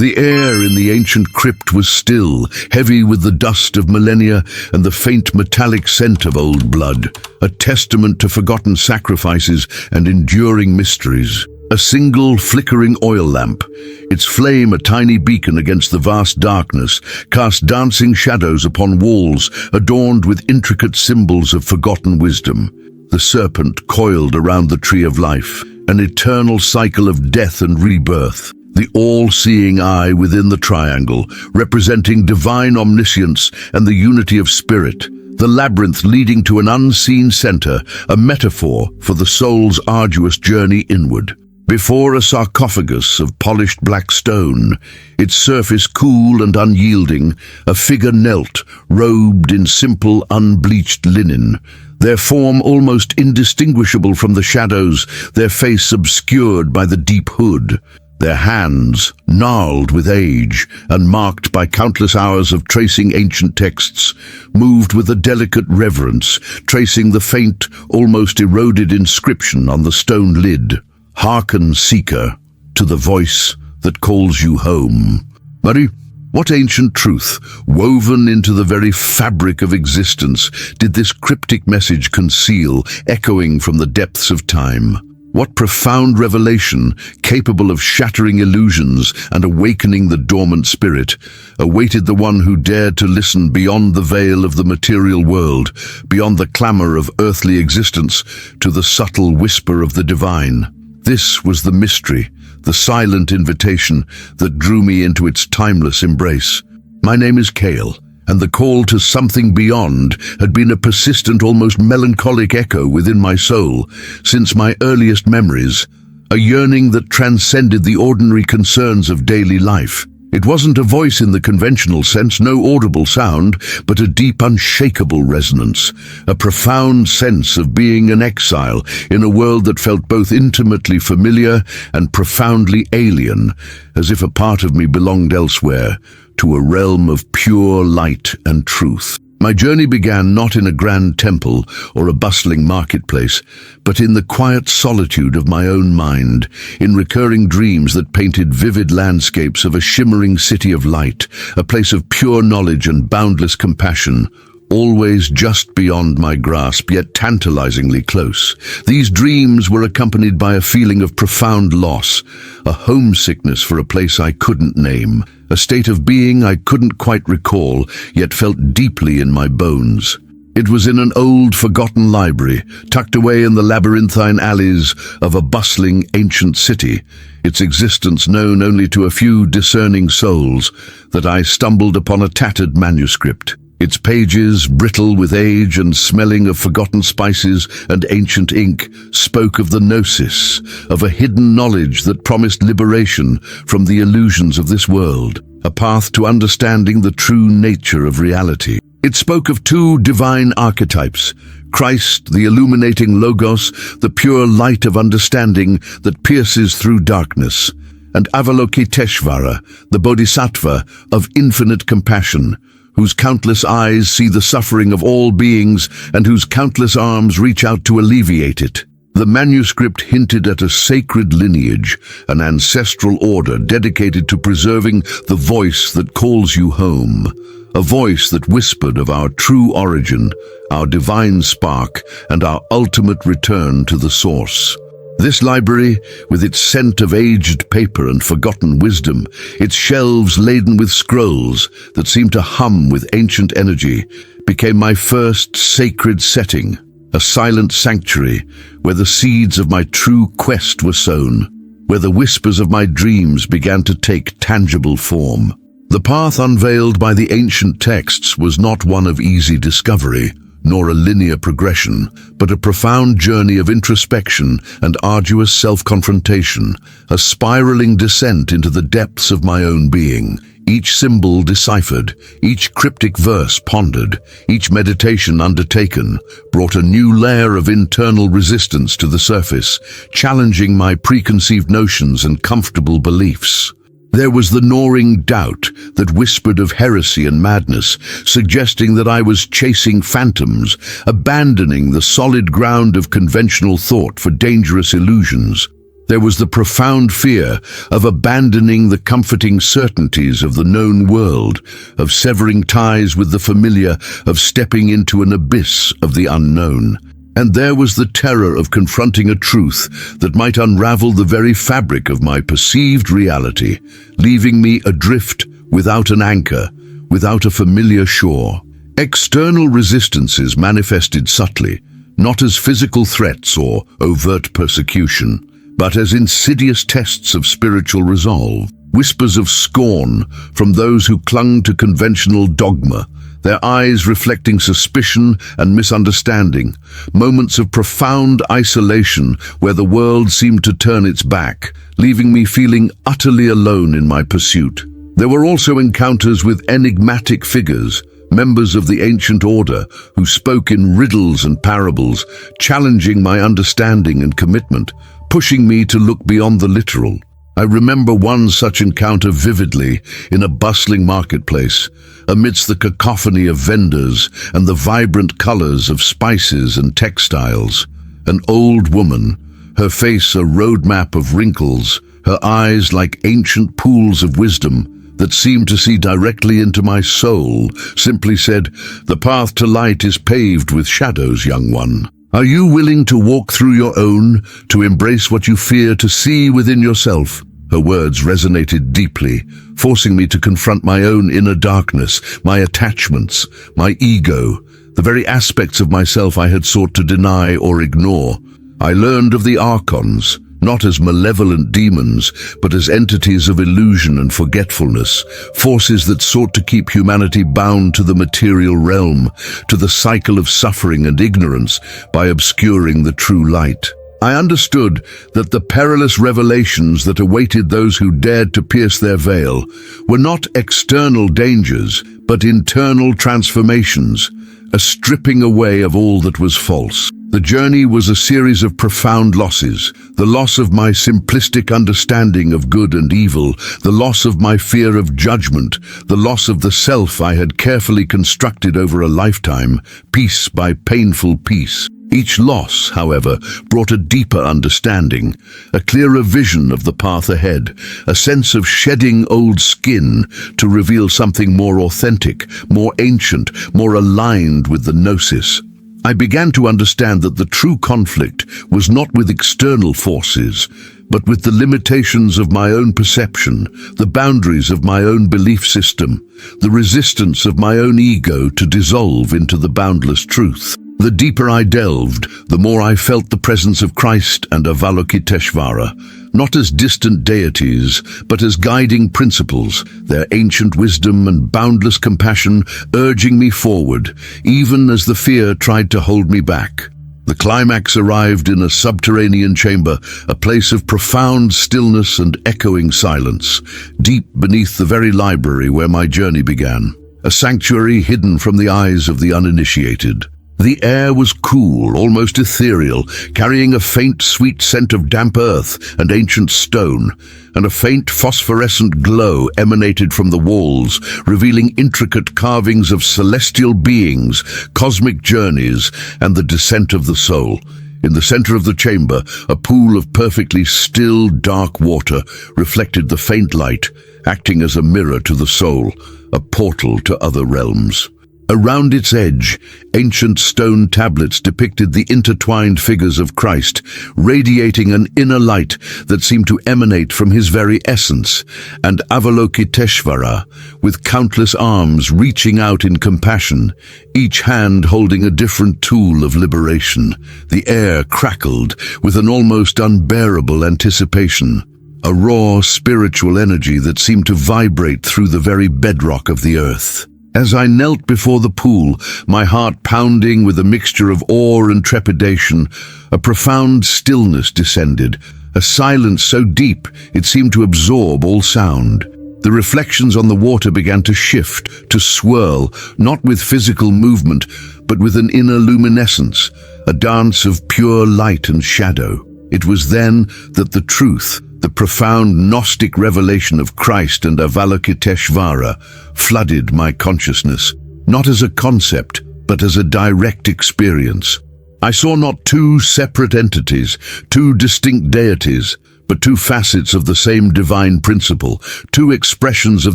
The air in the ancient crypt was still, heavy with the dust of millennia and the faint metallic scent of old blood, a testament to forgotten sacrifices and enduring mysteries. A single flickering oil lamp, its flame a tiny beacon against the vast darkness, cast dancing shadows upon walls adorned with intricate symbols of forgotten wisdom. The serpent coiled around the tree of life, an eternal cycle of death and rebirth. The all-seeing eye within the triangle, representing divine omniscience and the unity of spirit. The labyrinth leading to an unseen center, a metaphor for the soul's arduous journey inward. Before a sarcophagus of polished black stone, its surface cool and unyielding, a figure knelt, robed in simple, unbleached linen. Their form almost indistinguishable from the shadows, their face obscured by the deep hood. Their hands, gnarled with age and marked by countless hours of tracing ancient texts, moved with a delicate reverence, tracing the faint, almost eroded inscription on the stone lid. Hearken, seeker, to the voice that calls you home. Murray, what ancient truth, woven into the very fabric of existence, did this cryptic message conceal, echoing from the depths of time? What profound revelation, capable of shattering illusions and awakening the dormant spirit, awaited the one who dared to listen beyond the veil of the material world, beyond the clamor of earthly existence, to the subtle whisper of the divine? This was the mystery, the silent invitation that drew me into its timeless embrace. My name is Kale, and the call to something beyond had been a persistent, almost melancholic echo within my soul since my earliest memories, a yearning that transcended the ordinary concerns of daily life. It wasn't a voice in the conventional sense, no audible sound, but a deep, unshakable resonance, a profound sense of being an exile in a world that felt both intimately familiar and profoundly alien, as if a part of me belonged elsewhere, to a realm of pure light and truth. My journey began not in a grand temple or a bustling marketplace, but in the quiet solitude of my own mind, in recurring dreams that painted vivid landscapes of a shimmering city of light, a place of pure knowledge and boundless compassion, always just beyond my grasp, yet tantalizingly close. These dreams were accompanied by a feeling of profound loss, a homesickness for a place I couldn't name, a state of being I couldn't quite recall, yet felt deeply in my bones. It was in an old, forgotten library, tucked away in the labyrinthine alleys of a bustling, ancient city, its existence known only to a few discerning souls, that I stumbled upon a tattered manuscript. Its pages, brittle with age and smelling of forgotten spices and ancient ink, spoke of the gnosis, of a hidden knowledge that promised liberation from the illusions of this world, a path to understanding the true nature of reality. It spoke of two divine archetypes, Christ, the illuminating Logos, the pure light of understanding that pierces through darkness, and Avalokiteshvara, the Bodhisattva of infinite compassion, whose countless eyes see the suffering of all beings and whose countless arms reach out to alleviate it. The manuscript hinted at a sacred lineage, an ancestral order dedicated to preserving the voice that calls you home, a voice that whispered of our true origin, our divine spark, and our ultimate return to the source. This library, with its scent of aged paper and forgotten wisdom, its shelves laden with scrolls that seemed to hum with ancient energy, became my first sacred setting, a silent sanctuary where the seeds of my true quest were sown, where the whispers of my dreams began to take tangible form. The path unveiled by the ancient texts was not one of easy discovery, nor a linear progression, but a profound journey of introspection and arduous self-confrontation, a spiraling descent into the depths of my own being. Each symbol deciphered, each cryptic verse pondered, each meditation undertaken, brought a new layer of internal resistance to the surface, challenging my preconceived notions and comfortable beliefs. There was the gnawing doubt that whispered of heresy and madness, suggesting that I was chasing phantoms, abandoning the solid ground of conventional thought for dangerous illusions. There was the profound fear of abandoning the comforting certainties of the known world, of severing ties with the familiar, of stepping into an abyss of the unknown. And there was the terror of confronting a truth that might unravel the very fabric of my perceived reality, leaving me adrift without an anchor, without a familiar shore. External resistances manifested subtly, not as physical threats or overt persecution, but as insidious tests of spiritual resolve, whispers of scorn from those who clung to conventional dogma, their eyes reflecting suspicion and misunderstanding, moments of profound isolation where the world seemed to turn its back, leaving me feeling utterly alone in my pursuit. There were also encounters with enigmatic figures, members of the ancient order who spoke in riddles and parables, challenging my understanding and commitment, pushing me to look beyond the literal. I remember one such encounter vividly in a bustling marketplace, amidst the cacophony of vendors and the vibrant colors of spices and textiles. An old woman, her face a roadmap of wrinkles, her eyes like ancient pools of wisdom that seemed to see directly into my soul, simply said, "The path to light is paved with shadows, young one. Are you willing to walk through your own, to embrace what you fear to see within yourself?" Her words resonated deeply, forcing me to confront my own inner darkness, my attachments, my ego, the very aspects of myself I had sought to deny or ignore. I learned of the archons, not as malevolent demons, but as entities of illusion and forgetfulness, forces that sought to keep humanity bound to the material realm, to the cycle of suffering and ignorance, by obscuring the true light. I understood that the perilous revelations that awaited those who dared to pierce their veil were not external dangers, but internal transformations, a stripping away of all that was false. The journey was a series of profound losses, the loss of my simplistic understanding of good and evil, the loss of my fear of judgment, the loss of the self I had carefully constructed over a lifetime, piece by painful piece. Each loss, however, brought a deeper understanding, a clearer vision of the path ahead, a sense of shedding old skin to reveal something more authentic, more ancient, more aligned with the gnosis. I began to understand that the true conflict was not with external forces, but with the limitations of my own perception, the boundaries of my own belief system, the resistance of my own ego to dissolve into the boundless truth. The deeper I delved, the more I felt the presence of Christ and Avalokiteshvara, not as distant deities, but as guiding principles, their ancient wisdom and boundless compassion urging me forward, even as the fear tried to hold me back. The climax arrived in a subterranean chamber, a place of profound stillness and echoing silence, deep beneath the very library where my journey began, a sanctuary hidden from the eyes of the uninitiated. The air was cool, almost ethereal, carrying a faint, sweet scent of damp earth and ancient stone, and a faint phosphorescent glow emanated from the walls, revealing intricate carvings of celestial beings, cosmic journeys, and the descent of the soul. In the center of the chamber, a pool of perfectly still, dark water reflected the faint light, acting as a mirror to the soul, a portal to other realms. Around its edge, ancient stone tablets depicted the intertwined figures of Christ, radiating an inner light that seemed to emanate from his very essence, and Avalokiteshvara, with countless arms reaching out in compassion, each hand holding a different tool of liberation. The air crackled with an almost unbearable anticipation, a raw spiritual energy that seemed to vibrate through the very bedrock of the earth. As I knelt before the pool, my heart pounding with a mixture of awe and trepidation, a profound stillness descended, a silence so deep it seemed to absorb all sound. The reflections on the water began to shift, to swirl, not with physical movement, but with an inner luminescence, a dance of pure light and shadow. It was then that the truth, the profound Gnostic revelation of Christ and Avalokiteshvara, flooded my consciousness, not as a concept, but as a direct experience. I saw not two separate entities, two distinct deities, but two facets of the same divine principle, two expressions of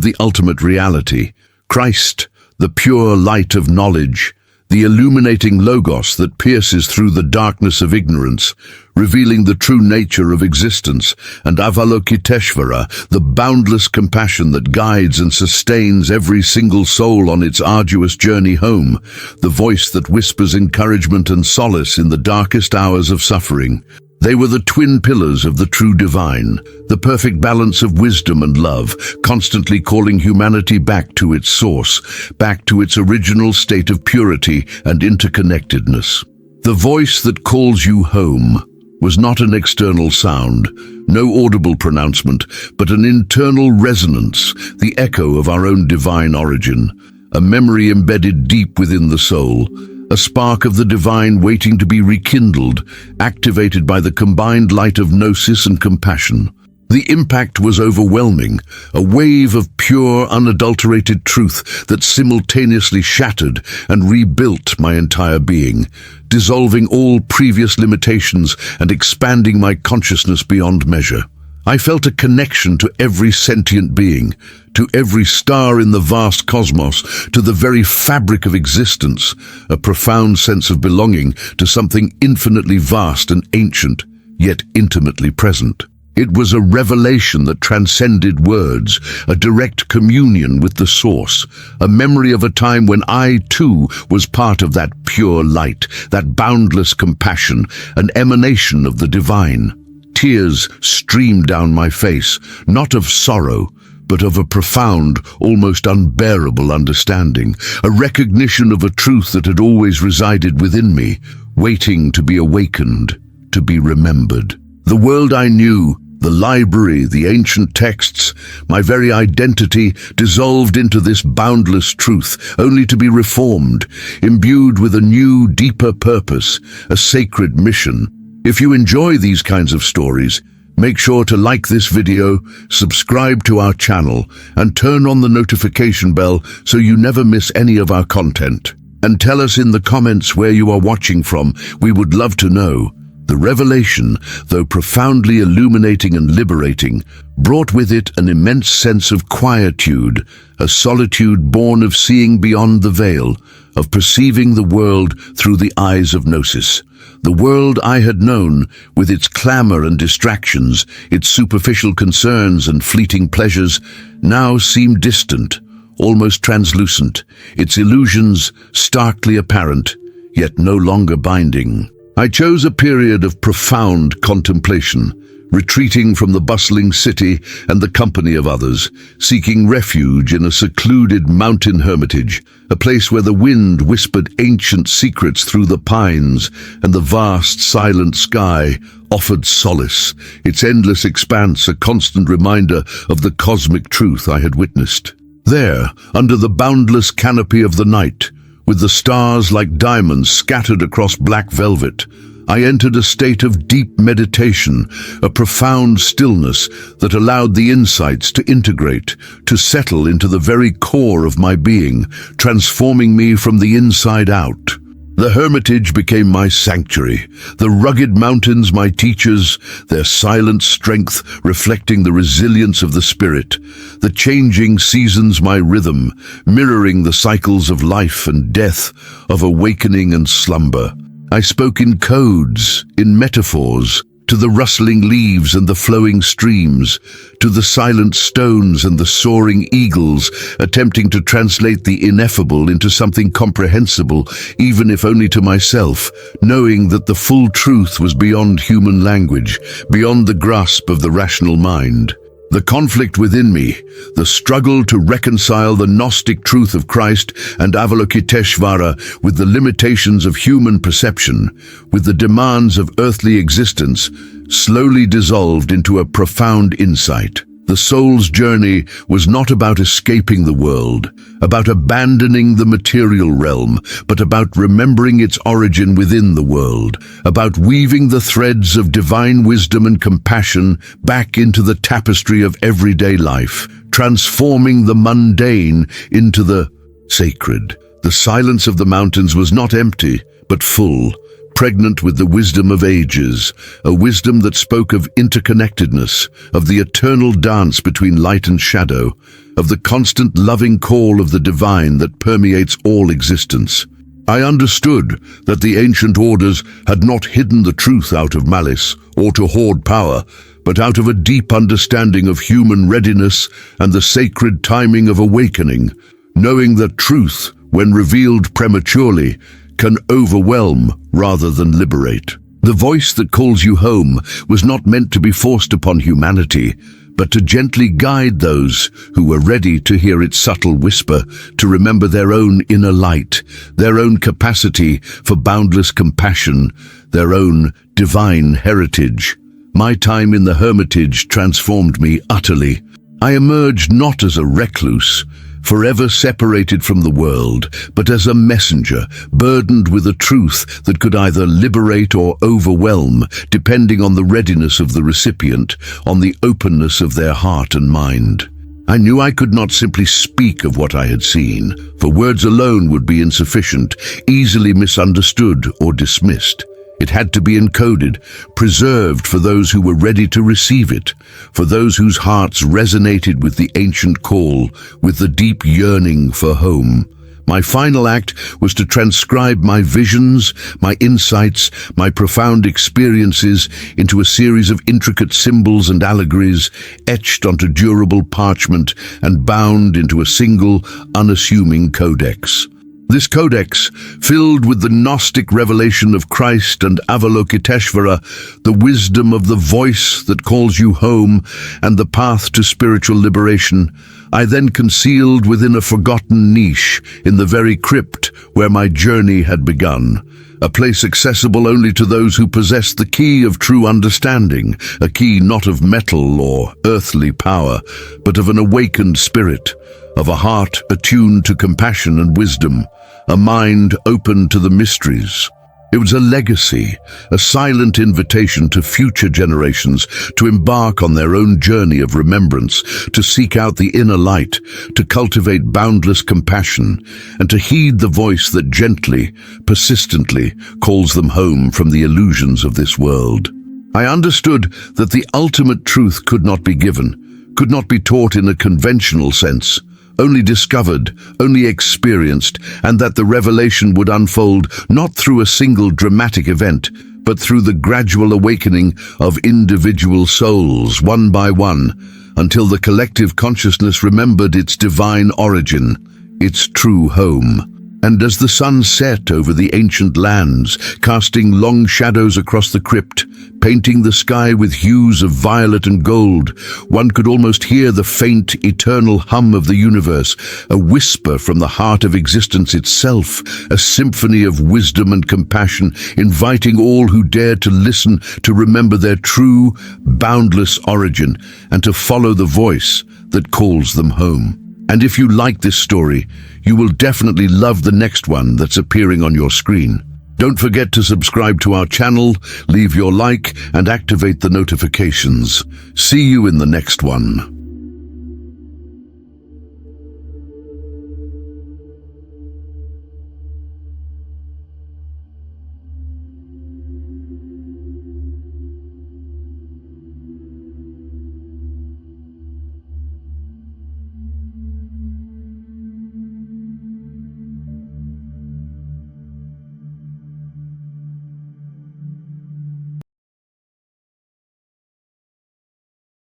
the ultimate reality. Christ, the pure light of knowledge, the illuminating Logos that pierces through the darkness of ignorance, revealing the true nature of existence, and Avalokiteshvara, the boundless compassion that guides and sustains every single soul on its arduous journey home, the voice that whispers encouragement and solace in the darkest hours of suffering. They were the twin pillars of the true divine, the perfect balance of wisdom and love, constantly calling humanity back to its source, back to its original state of purity and interconnectedness. The voice that calls you home was not an external sound, no audible pronouncement, but an internal resonance, the echo of our own divine origin, a memory embedded deep within the soul, a spark of the divine waiting to be rekindled, activated by the combined light of gnosis and compassion. The impact was overwhelming, a wave of pure, unadulterated truth that simultaneously shattered and rebuilt my entire being, dissolving all previous limitations and expanding my consciousness beyond measure. I felt a connection to every sentient being, to every star in the vast cosmos, to the very fabric of existence, a profound sense of belonging to something infinitely vast and ancient, yet intimately present. It was a revelation that transcended words, a direct communion with the source, a memory of a time when I, too, was part of that pure light, that boundless compassion, an emanation of the divine. Tears streamed down my face, not of sorrow, but of a profound, almost unbearable understanding, a recognition of a truth that had always resided within me, waiting to be awakened, to be remembered. The world I knew, the library, the ancient texts, my very identity dissolved into this boundless truth, only to be reformed, imbued with a new, deeper purpose, a sacred mission. If you enjoy these kinds of stories, make sure to like this video, subscribe to our channel, and turn on the notification bell so you never miss any of our content. And tell us in the comments where you are watching from. We would love to know. The revelation, though profoundly illuminating and liberating, brought with it an immense sense of quietude, a solitude born of seeing beyond the veil, of perceiving the world through the eyes of gnosis. The world I had known, with its clamor and distractions, its superficial concerns and fleeting pleasures, now seemed distant, almost translucent, its illusions starkly apparent, yet no longer binding. I chose a period of profound contemplation, retreating from the bustling city and the company of others, seeking refuge in a secluded mountain hermitage, a place where the wind whispered ancient secrets through the pines and the vast silent sky offered solace, its endless expanse a constant reminder of the cosmic truth I had witnessed. There, under the boundless canopy of the night, with the stars like diamonds scattered across black velvet, I entered a state of deep meditation, a profound stillness that allowed the insights to integrate, to settle into the very core of my being, transforming me from the inside out. The hermitage became my sanctuary, the rugged mountains my teachers, their silent strength reflecting the resilience of the spirit, the changing seasons my rhythm, mirroring the cycles of life and death, of awakening and slumber. I spoke in codes, in metaphors, to the rustling leaves and the flowing streams, to the silent stones and the soaring eagles, attempting to translate the ineffable into something comprehensible, even if only to myself, knowing that the full truth was beyond human language, beyond the grasp of the rational mind. The conflict within me, the struggle to reconcile the Gnostic truth of Christ and Avalokiteshvara with the limitations of human perception, with the demands of earthly existence, slowly dissolved into a profound insight. The soul's journey was not about escaping the world, about abandoning the material realm, but about remembering its origin within the world, about weaving the threads of divine wisdom and compassion back into the tapestry of everyday life, transforming the mundane into the sacred. The silence of the mountains was not empty, but full, pregnant with the wisdom of ages, a wisdom that spoke of interconnectedness, of the eternal dance between light and shadow, of the constant loving call of the divine that permeates all existence. I understood that the ancient orders had not hidden the truth out of malice or to hoard power, but out of a deep understanding of human readiness and the sacred timing of awakening, knowing that truth, when revealed prematurely, can overwhelm rather than liberate. The voice that calls you home was not meant to be forced upon humanity, but to gently guide those who were ready to hear its subtle whisper, to remember their own inner light, their own capacity for boundless compassion, their own divine heritage. My time in the hermitage transformed me utterly. I emerged not as a recluse, forever separated from the world, but as a messenger, burdened with a truth that could either liberate or overwhelm, depending on the readiness of the recipient, on the openness of their heart and mind. I knew I could not simply speak of what I had seen, for words alone would be insufficient, easily misunderstood or dismissed. It had to be encoded, preserved for those who were ready to receive it, for those whose hearts resonated with the ancient call, with the deep yearning for home. My final act was to transcribe my visions, my insights, my profound experiences into a series of intricate symbols and allegories, etched onto durable parchment and bound into a single, unassuming codex. This codex, filled with the Gnostic revelation of Christ and Avalokiteshvara, the wisdom of the voice that calls you home, and the path to spiritual liberation, I then concealed within a forgotten niche in the very crypt where my journey had begun, a place accessible only to those who possess the key of true understanding, a key not of metal or earthly power, but of an awakened spirit, of a heart attuned to compassion and wisdom, a mind open to the mysteries. It was a legacy, a silent invitation to future generations to embark on their own journey of remembrance, to seek out the inner light, to cultivate boundless compassion, and to heed the voice that gently, persistently calls them home from the illusions of this world. I understood that the ultimate truth could not be given, could not be taught in a conventional sense, only discovered, only experienced, and that the revelation would unfold not through a single dramatic event, but through the gradual awakening of individual souls, one by one, until the collective consciousness remembered its divine origin, its true home. And as the sun set over the ancient lands, casting long shadows across the crypt, painting the sky with hues of violet and gold, one could almost hear the faint, eternal hum of the universe, a whisper from the heart of existence itself, a symphony of wisdom and compassion, inviting all who dared to listen to remember their true, boundless origin and to follow the voice that calls them home. And if you like this story, you will definitely love the next one that's appearing on your screen. Don't forget to subscribe to our channel, leave your like, and activate the notifications. See you in the next one.